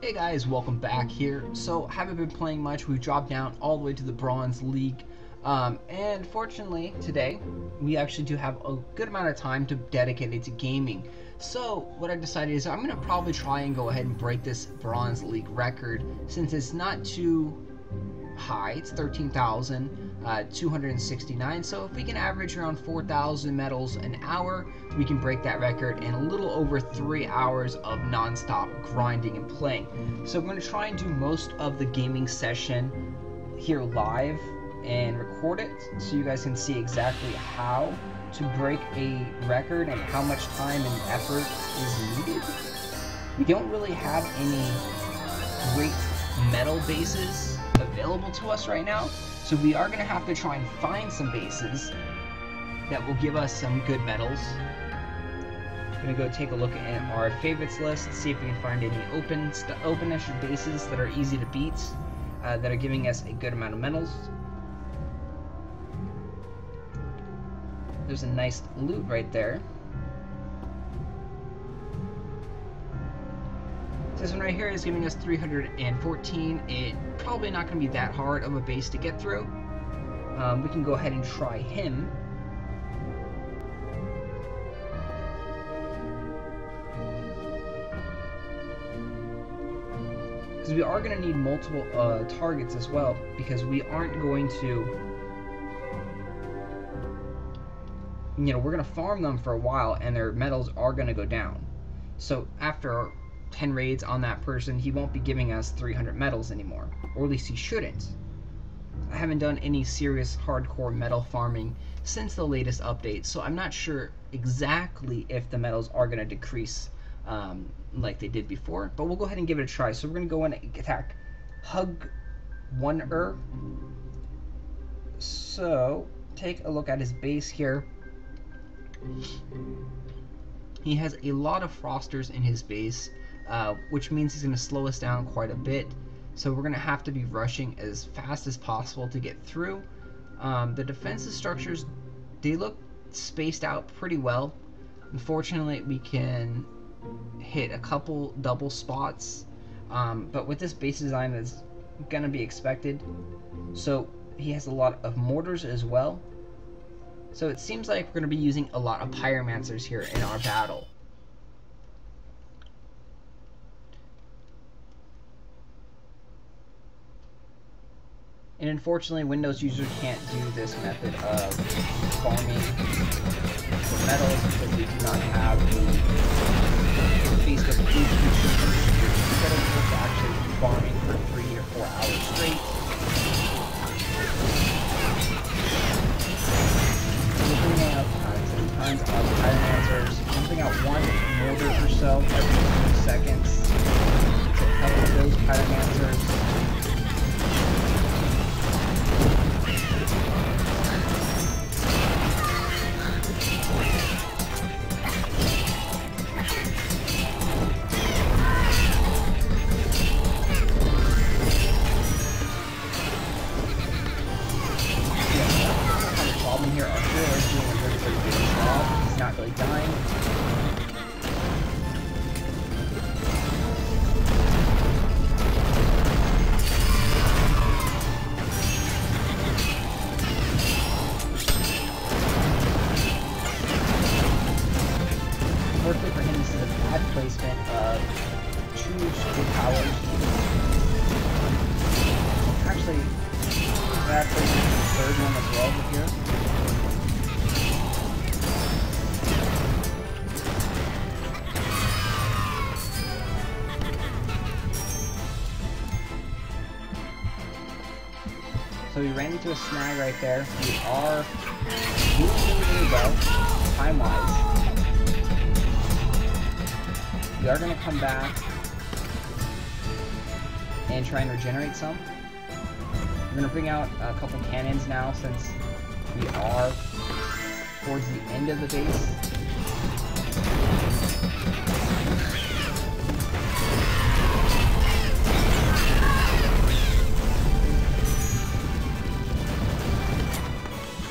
Hey guys, welcome back here. So, haven't been playing much. We've dropped down all the way to the Bronze League. And fortunately, today, we actually do have a good amount of time to dedicate it to gaming. So, what I decided is I'm going to probably try and go ahead and break this Bronze League record since it's not too high. It's 13,269. So if we can average around 4,000 medals an hour, we can break that record in a little over 3 hours of non-stop grinding and playing. So I'm going to try and do most of the gaming session here live and record it so you guys can see exactly how to break a record and how much time and effort is needed. We don't really have any great medal bases available to us right now, so we are going to have to try and find some bases that will give us some good medals. I'm going to go take a look at our favorites list, see if we can find any open-ish bases that are easy to beat, that are giving us a good amount of medals. There's a nice loot right there. This one right here is giving us 314. It's probably not going to be that hard of a base to get through. We can go ahead and try him. Because we are going to need multiple targets as well, because we aren't going to, we're going to farm them for a while and their medals are going to go down. So after 10 raids on that person, he won't be giving us 300 medals anymore, or at least he shouldn't. I haven't done any serious hardcore medal farming since the latest update, so I'm not sure exactly if the medals are going to decrease like they did before, but we'll go ahead and give it a try. So we're going to go in and attack Hug One. So take a look at his base here. He has a lot of frosters in his base, which means he's going to slow us down quite a bit. So we're going to have to be rushing as fast as possible to get through. The defensive structures, they look spaced out pretty well. Unfortunately, we can hit a couple double spots, but with this base design, that's going to be expected. So he has a lot of mortars as well. So it seems like we're going to be using a lot of pyromancers here in our battle. And unfortunately, Windows users can't do this method of farming for metals because we do not have the Facebook food feature. Instead of just actually farming for 3 or 4 hours straight. We're bringing out tons and tons of pyromancers, pumping out one mortar or so every 2 seconds to help those pyromancers. Here, our hero is doing a very good job. He's not really dying. Fortunately for him, this is a bad placement of 2 super powers. Actually, bad placement of the 3rd one as well over here. So we ran into a snag right there. We are moving really well, time-wise. We are going to come back and try and regenerate some. We're going to bring out a couple cannons now since we are towards the end of the base.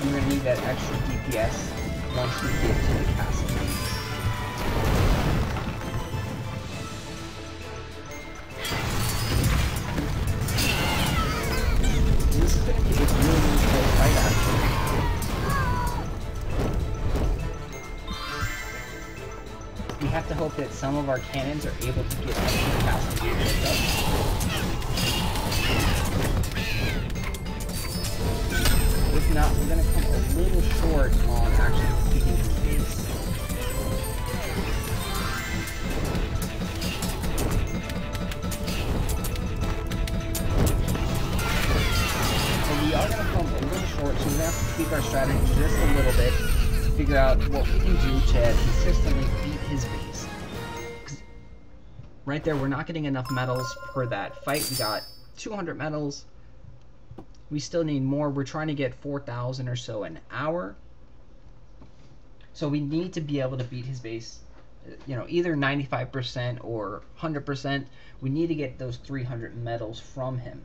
We're going to need that extra DPS once we get to the castle. hope that some of our cannons are able to get up to the castle gate with us. If not, we're going to come a little short on actually defeating his base. So we are going to come a little short, so we're going to have to tweak our strategy just a little bit to figure out what we can do to consistently beat his base. Right there, we're not getting enough medals per that fight. We got 200 medals. We still need more. We're trying to get 4,000 or so an hour. So we need to be able to beat his base, you know, either 95% or 100%. We need to get those 300 medals from him.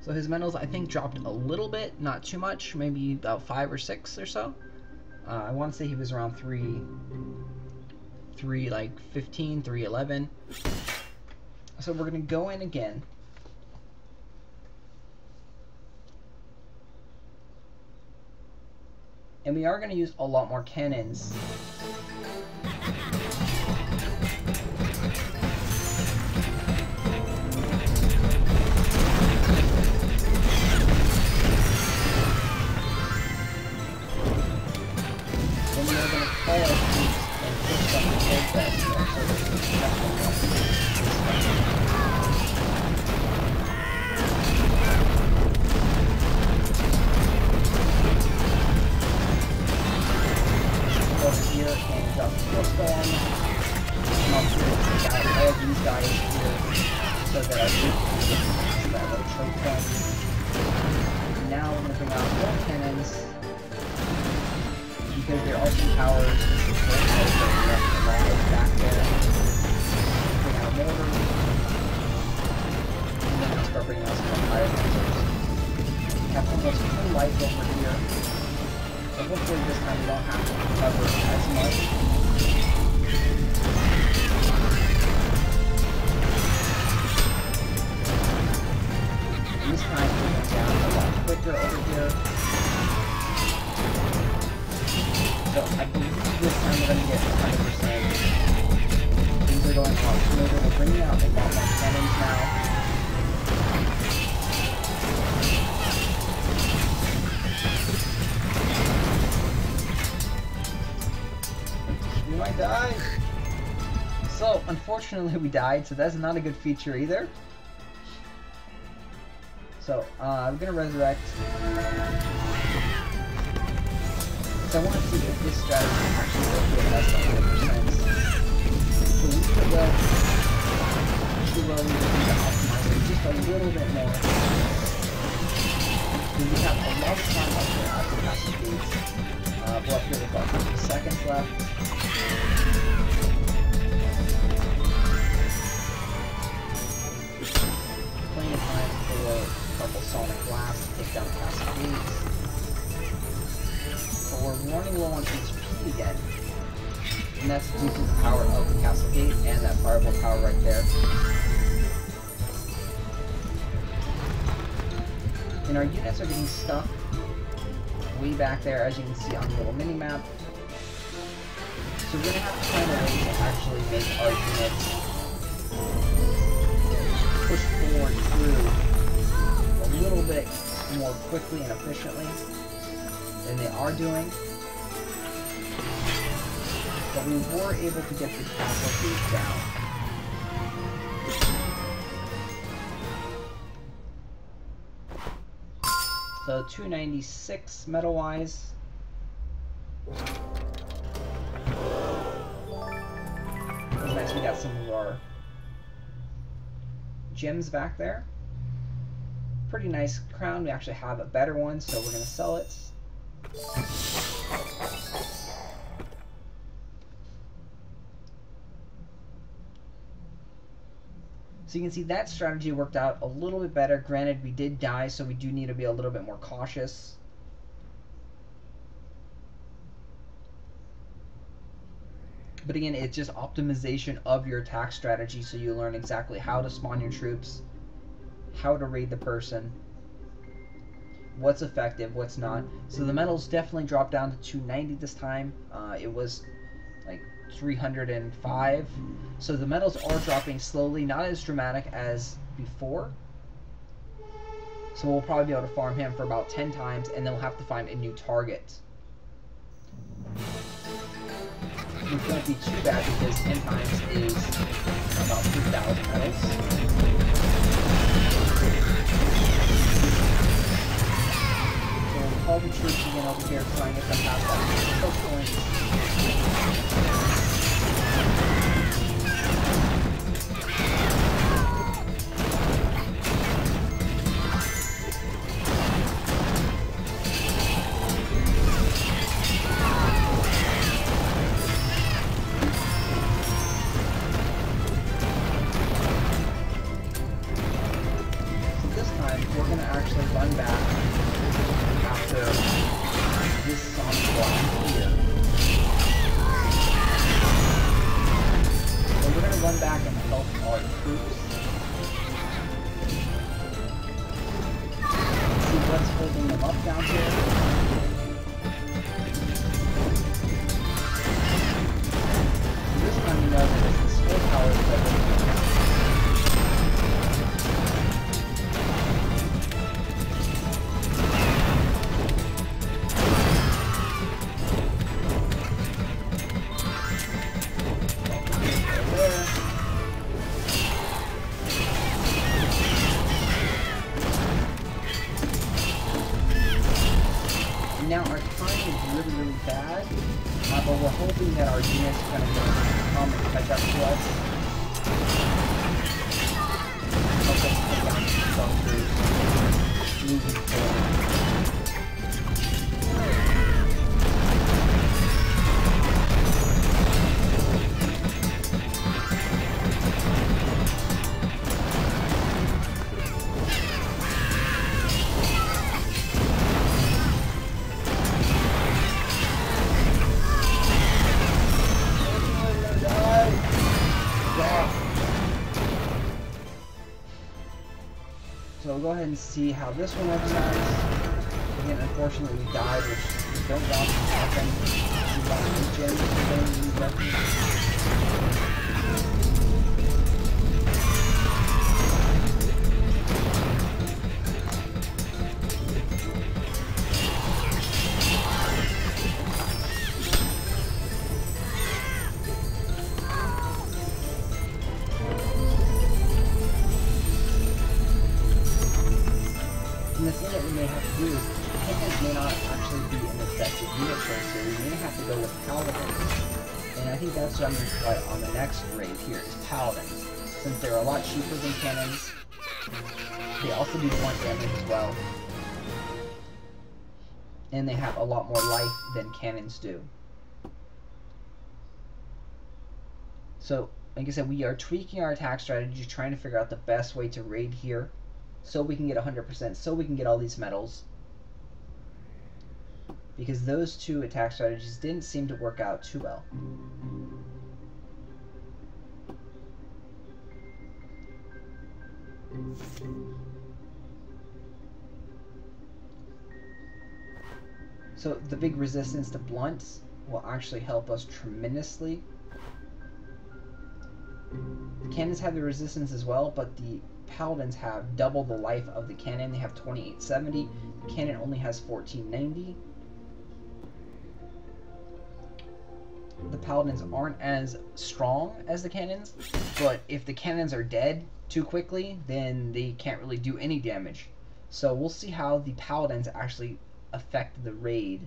So his medals, I think, dropped a little bit, not too much, maybe about 5 or 6 or so. I want to say he was around 315, 311. So we're going to go in again. And we are going to use a lot more cannons. Now we're going to bring out more cannons because there are some towers back there. Bring out mortars, and then we'll start bringing out some fire lancers. We have almost full life over here, so hopefully this time we don't have to recover as much. This time we're going down a lot quicker over here. So I believe this time we're going to get 100%. Things are going a lot smoother. We're bringing out a lot more cannons now. We might die. So unfortunately we died, so that's not a good feature either. So, I'm going to resurrect. So I want to see if this strategy actually will get us 100%. So we could well need to optimize it just a little bit more. We have a lot of time up here at the castle gates. We're up here with about 50 seconds left. Plenty of time for Purple Sonic Blast to take down the castle gates. But we're running low on HP again. And that's due to the power of the castle gate and that fireball power right there. And our units are getting stuck way back there, as you can see on the little mini-map. So we're going to have to find a way to actually make our units push forward through a little bit more quickly and efficiently than they are doing. But we were able to get the castle gate down. So 296 metal-wise. Nice, we got some of our gems back there. Pretty nice crown. We actually have a better one, so we're going to sell it. So you can see that strategy worked out a little bit better. Granted, we did die, so we do need to be a little bit more cautious. But again, it's just optimization of your attack strategy, so you learn exactly how to spawn your troops, how to raid the person, what's effective, what's not. So the medals definitely dropped down to 290 this time. It was like 305. So the medals are dropping slowly, not as dramatic as before. So we'll probably be able to farm him for about 10 times, and then we'll have to find a new target. Which won't be too bad because 10 times is about 2,000 medals. So we'll call the troops again over here, try and get them past that choke point. Now our time is really bad, but we're hoping that our units are going to come and catch up to us. Help us take down these bunkers moving forward. So we'll go ahead and see how this one organizes. Again, unfortunately we died, which we don't want to happen. We want to gems to go and use weapons. And the thing that we may have to do is, cannons may not actually be an effective unit choice, so we may have to go with paladins. And I think that's what I'm going to try on the next raid here, is paladins. Since they're a lot cheaper than cannons, they also do blunt damage as well. And they have a lot more life than cannons do. So, like I said, we are tweaking our attack strategy, trying to figure out the best way to raid here, so we can get 100%, so we can get all these medals. Because those two attack strategies didn't seem to work out too well. So the big resistance to blunts will actually help us tremendously. The cannons have the resistance as well, but the paladins have double the life of the cannon. They have 2870. The cannon only has 1490. The paladins aren't as strong as the cannons, but if the cannons are dead too quickly, then they can't really do any damage. So we'll see how the paladins actually affect the raid.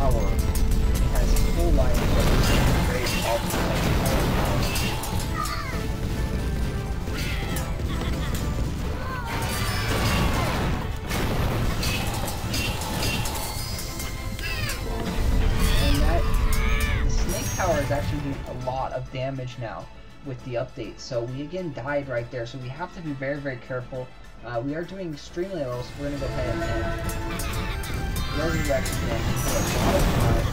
tower. It has full line of great automatic power. Tower is actually doing a lot of damage now with the update, so we again died right there, so we have to be very, very careful. We are doing extremely low, so we're going to go ahead and resurrect again for a lot of time.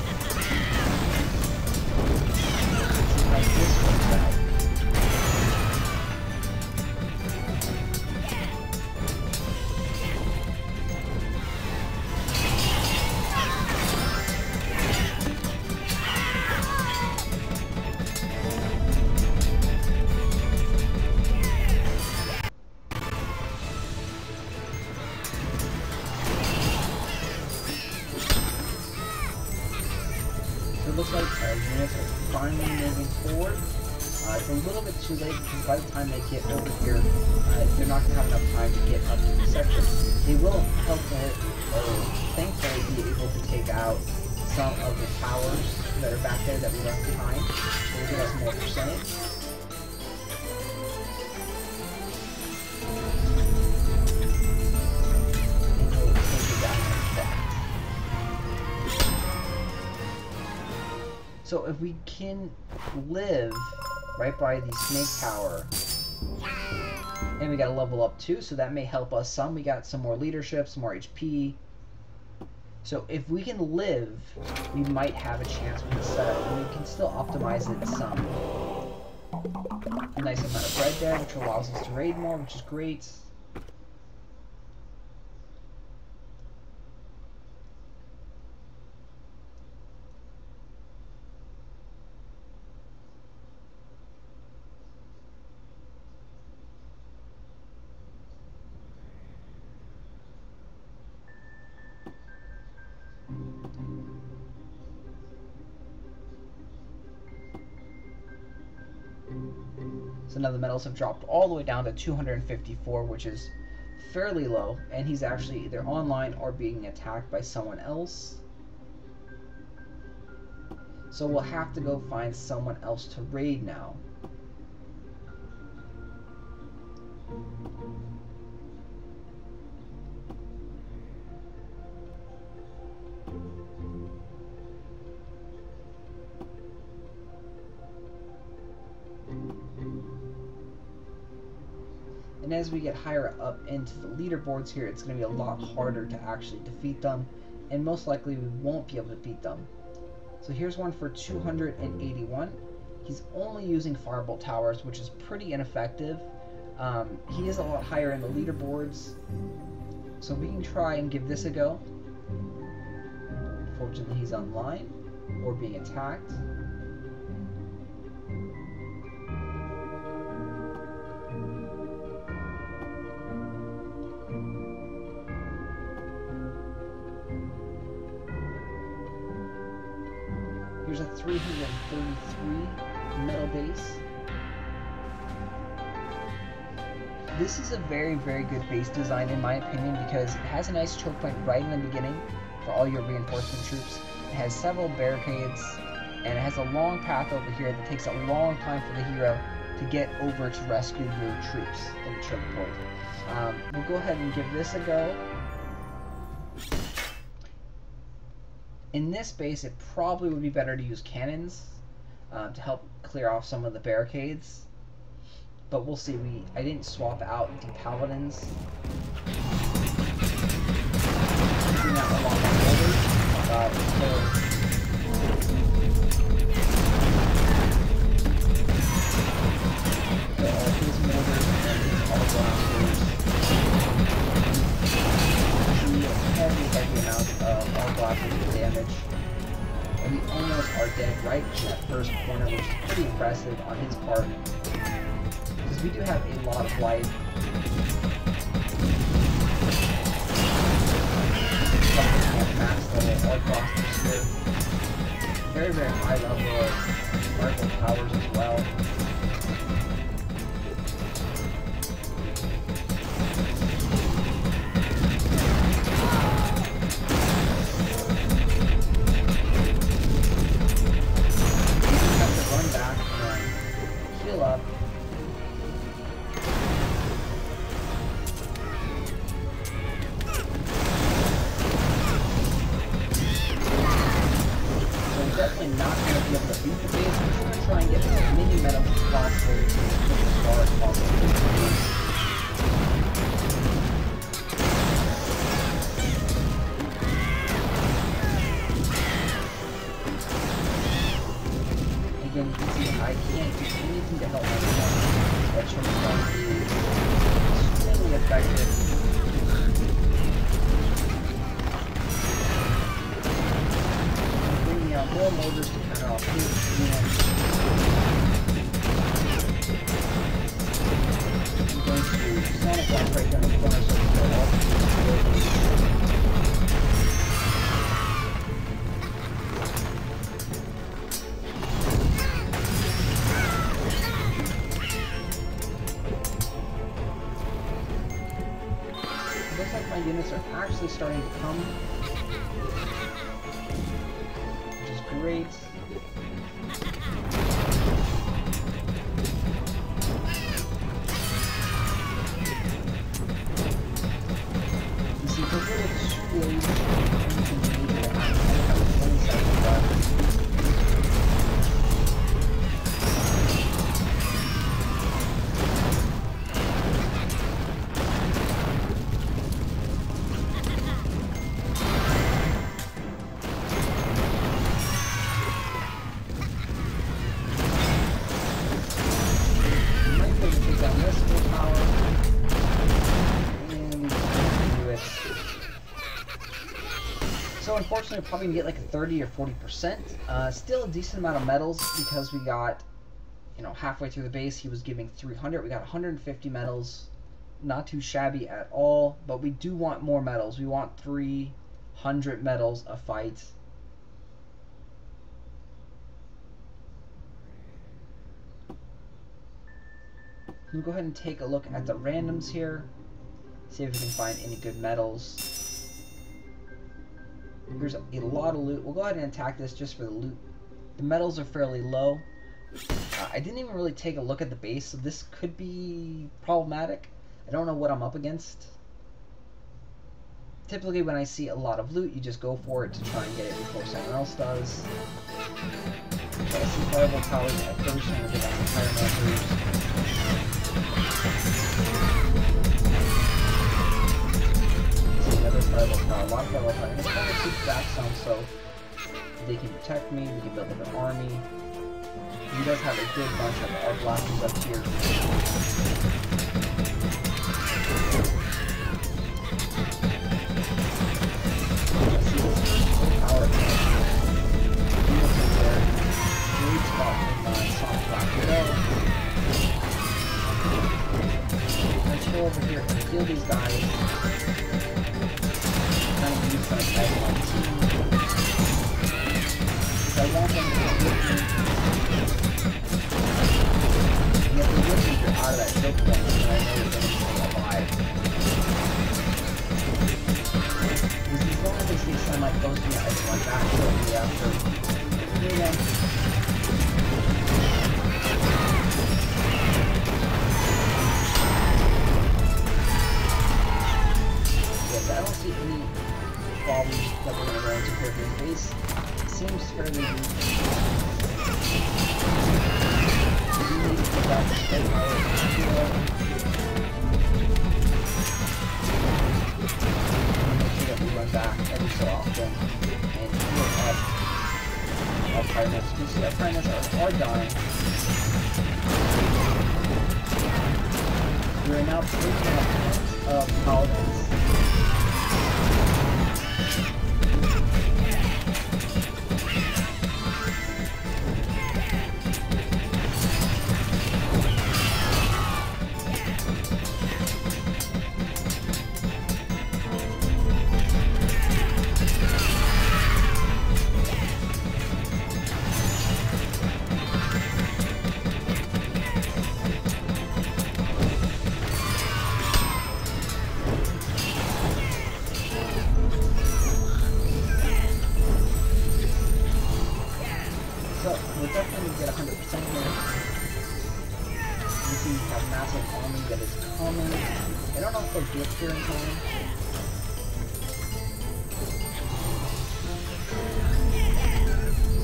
See how this works out. Looks like our units are finally moving forward. It's a little bit too late because by the time they get over here, they're not going to have enough time to get up to the section. They will thankfully be able to take out some of the towers that are back there that we left behind. So we'll give us more percentage. And we'll take it down like that. So if we can live right by the snake tower, and we got to level up too, so that may help us some. We got some more leadership, some more HP. So if we can live, we might have a chance with the setup, and we can still optimize it some. A nice amount of bread there, which allows us to raid more, which is great. So now the medals have dropped all the way down to 254, which is fairly low, and he's actually either online or being attacked by someone else. So we'll have to go find someone else to raid now. And as we get higher up into the leaderboards here, it's going to be a lot harder to actually defeat them, and most likely we won't be able to beat them. So here's one for 281. He's only using firebolt towers, which is pretty ineffective. He is a lot higher in the leaderboards, so we can try and give this a go. Unfortunately, he's online or being attacked. Here's a 333 metal base. This is a very, very good base design in my opinion because it has a nice choke point right in the beginning for all your reinforcement troops. It has several barricades, and it has a long path over here that takes a long time for the hero to get over to rescue your troops in the choke point. We'll go ahead and give this a go. In this base, it probably would be better to use cannons to help clear off some of the barricades. But we'll see. I didn't swap out the paladins. Doing that along the borders. His mortars and his all-blasters. Heavy amount of all-blasters damage. And we almost are dead right in that first corner, which is pretty impressive on his part. Because we do have a lot of life. Max level all-blasters here. Very, very high level of rifle powers as well. to help my team. That Shrimp is extremely effective. Bringing out more mortars to counter off his units. I'm going to Sonic Blast right down the corner so we can go all through the looks like my units are actually starting to come, which is great. You see, for really 2 waves, you can make it have a 20-second run. So unfortunately, we're probably gonna get like a 30 or 40%. Still a decent amount of medals because we got, you know, halfway through the base he was giving 300. We got 150 medals. Not too shabby at all, but we do want more medals. We want 300 medals a fight. We'll go ahead and take a look at the randoms here. See if we can find any good medals. There's a lot of loot. We'll go ahead and attack this just for the loot. The medals are fairly low. I didn't even really take a look at the base, so this could be problematic. I don't know what I'm up against. Typically when I see a lot of loot, you just go for it to try and get it before someone else does. So I see fireball towers at first, and I think that's the pyromancers. Another fireball tower, a lot of fireball tower. And it's kind of keeps back some so they can protect me, we can build up an army. He does have a good bunch of our blasters up here. Let's see this power beautiful there. Great spot in Sonic Blast to go. Let's go over here and kill these guys. Kind of use some type of team. Because I want them to get with me. And if they're with me, you're out of that choke point, and I know you're going to stay alive. Because as long as they stay semi-close to me, I just want back shortly after hitting them. Yes, I don't see any problems that we're going to run into here in the base. It seems fairly weak. We do need to get back to straight power of 0. Make sure that we run back every so often and heal up our pirates. You see our pirates are dying. We are now taking out tons of paladins. We're definitely going to get 100% here. You see we have massive army that is coming. I don't know if they'll get here in time.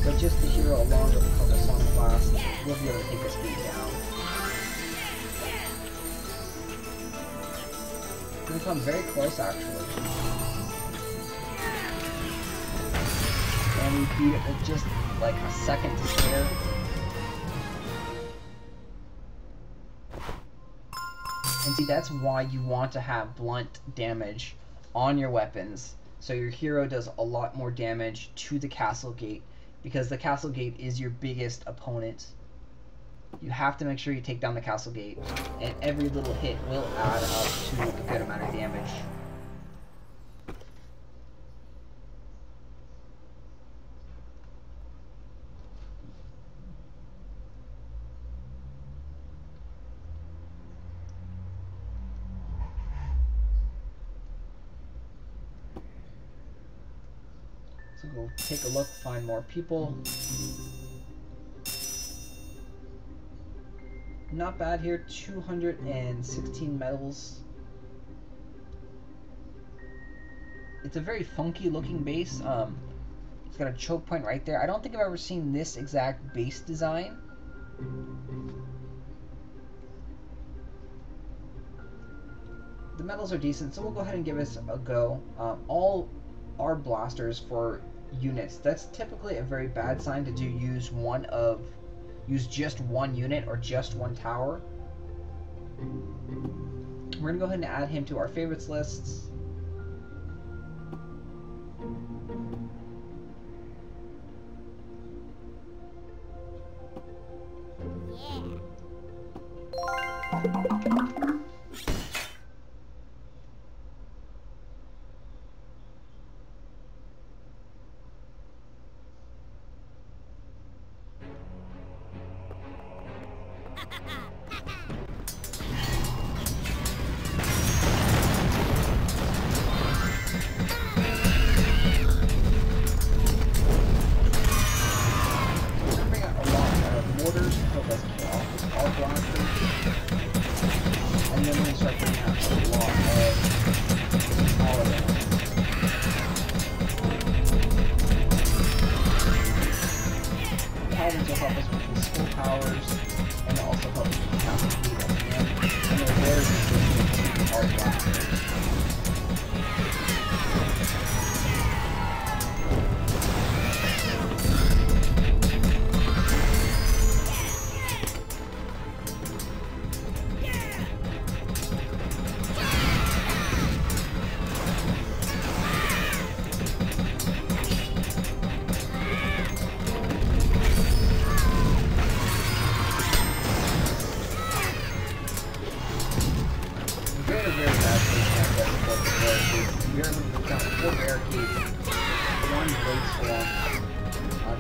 But just the hero along with a couple Sonic Blast will be able to take this speed down. It's going to come very close actually. And we beat it with just like a second to spare. And see, that's why you want to have blunt damage on your weapons, so your hero does a lot more damage to the castle gate, because the castle gate is your biggest opponent. You have to make sure you take down the castle gate, and every little hit will add up to a good amount of damage. So we'll take a look, find more people. Not bad here, 216 medals. It's a very funky looking base. It's got a choke point right there. I don't think I've ever seen this exact base design. The medals are decent, so we'll go ahead and give this a go. All are blasters for units. That's typically a very bad sign to use just one unit or just one tower. We're gonna go ahead and add him to our favorites lists. Paladins will help us with these full powers, and they'll also help us with the castle gate at the end, and they're very resistant to our blasters.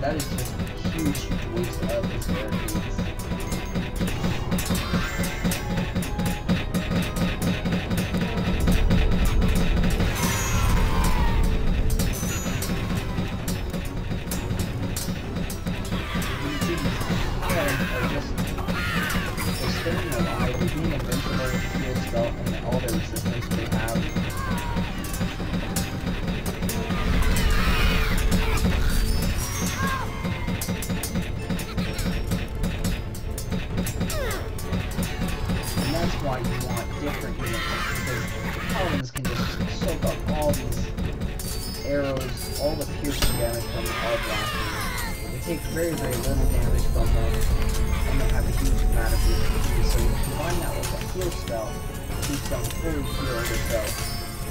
That is just a huge waste of his barricades. They're staying alive, they're being invincible with the field spell and all their resistance they have. Why you want different units, because the paladins can just soak up all these arrows, all the piercing damage from the all blasters. They take very, very little damage from them, and they have a huge amount of HP, so you combine that with a heal spell, keeps them fully healed or so.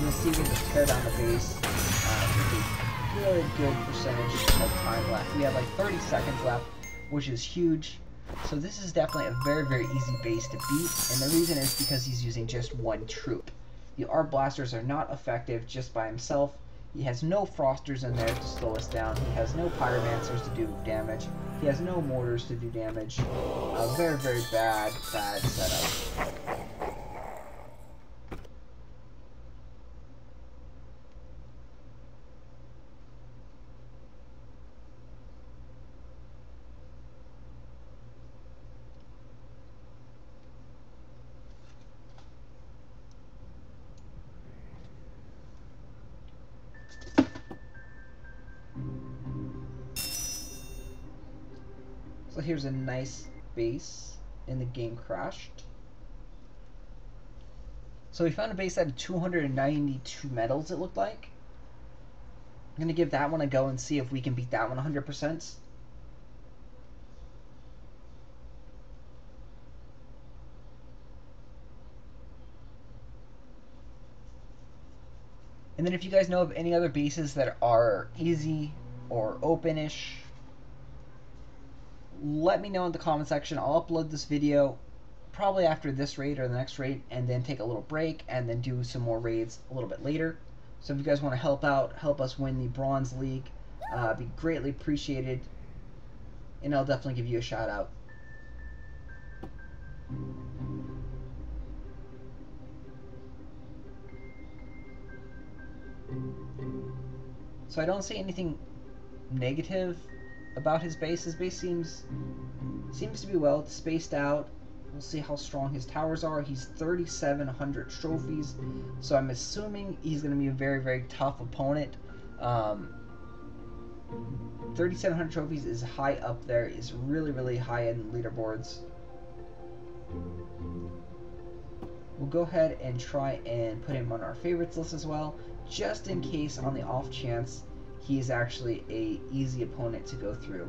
You'll see we just tear down the base with a good percentage of time left. We have like 30 seconds left, which is huge. So this is definitely a very, very easy base to beat, and the reason is because he's using just one troop. The Art Blasters are not effective just by himself. He has no Frosters in there to slow us down. He has no Pyromancers to do damage. He has no Mortars to do damage. A very, very bad setup. So here's a nice base, and the game crashed. So we found a base that had 292 medals, it looked like. I'm going to give that one a go and see if we can beat that one 100%. And then if you guys know of any other bases that are easy or open-ish, let me know in the comment section. I'll upload this video probably after this raid or the next raid, and then take a little break and then do some more raids a little bit later. So if you guys want to help us win the Bronze League, be greatly appreciated, and I'll definitely give you a shout out. So I don't see anything negative about his base. His base seems to be well spaced out. We'll see how strong his towers are. He's 3,700 trophies, so I'm assuming he's going to be a very, very tough opponent. 3,700 trophies is high up there. It's really, really high in the leaderboards. We'll go ahead and try and put him on our favorites list as well, just in case, on the off chance he's actually a easy opponent to go through.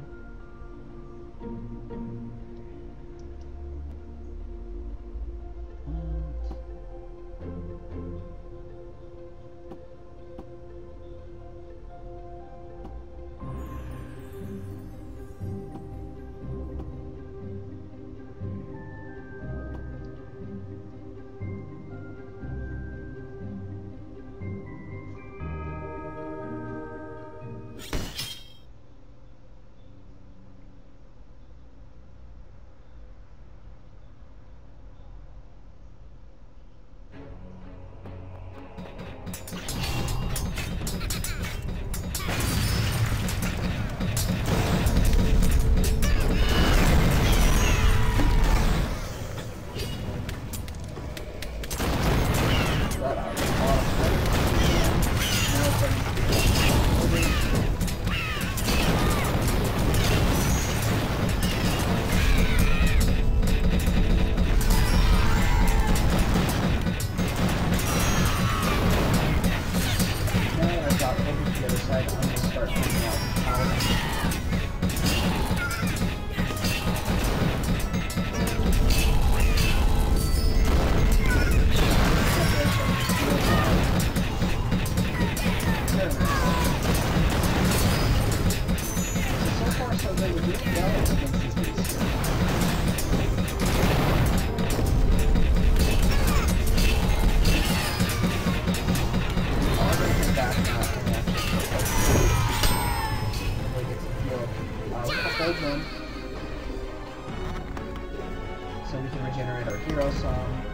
So we can regenerate our hero song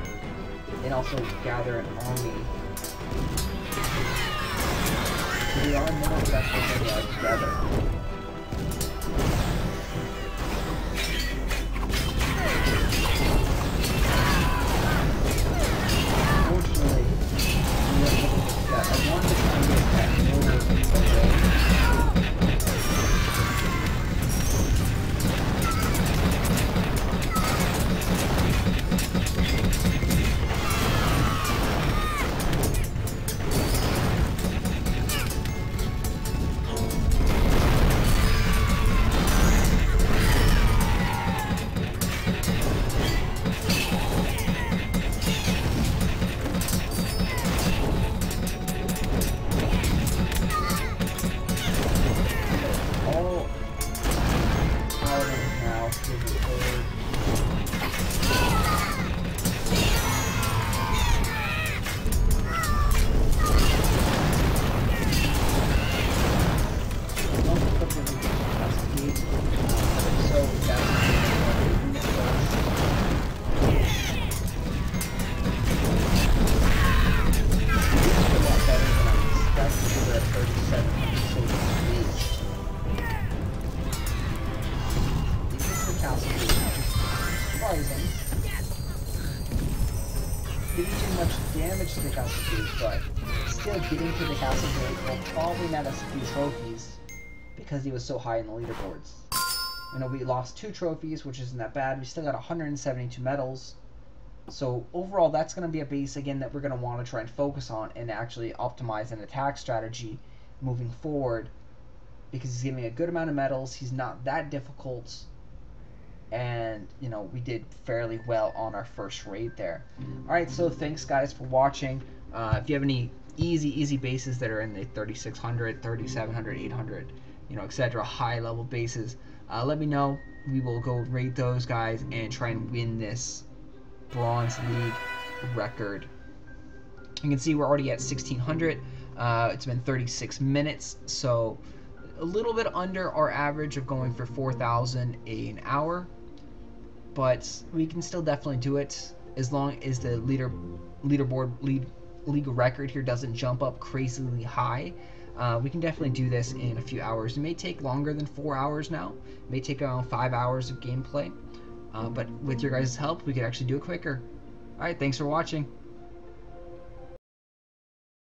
and also gather an army. So we are more or less working together. Unfortunately, I wanted to try and get that order away. Damage to the castle gate, but still getting to the castle gate will probably net us a few trophies because he was so high in the leaderboards. You know, we lost 2 trophies, which isn't that bad. We still got 172 medals. So overall, that's going to be a base again that we're going to want to try and focus on and actually optimize an attack strategy moving forward, because he's giving a good amount of medals. He's not that difficult. And, you know, we did fairly well on our first raid there. Alright, so thanks guys for watching. If you have any easy bases that are in the 3600, 3700, 800, you know, etc. high level bases. Let me know. We will go raid those guys and try and win this Bronze League record. You can see we're already at 1600. It's been 36 minutes, so a little bit under our average of going for 4,000 an hour, but we can still definitely do it as long as the leaderboard league record here doesn't jump up crazily high. We can definitely do this in a few hours. It may take longer than 4 hours now. It may take around 5 hours of gameplay, but with your guys' help, we could actually do it quicker. Alright, thanks for watching.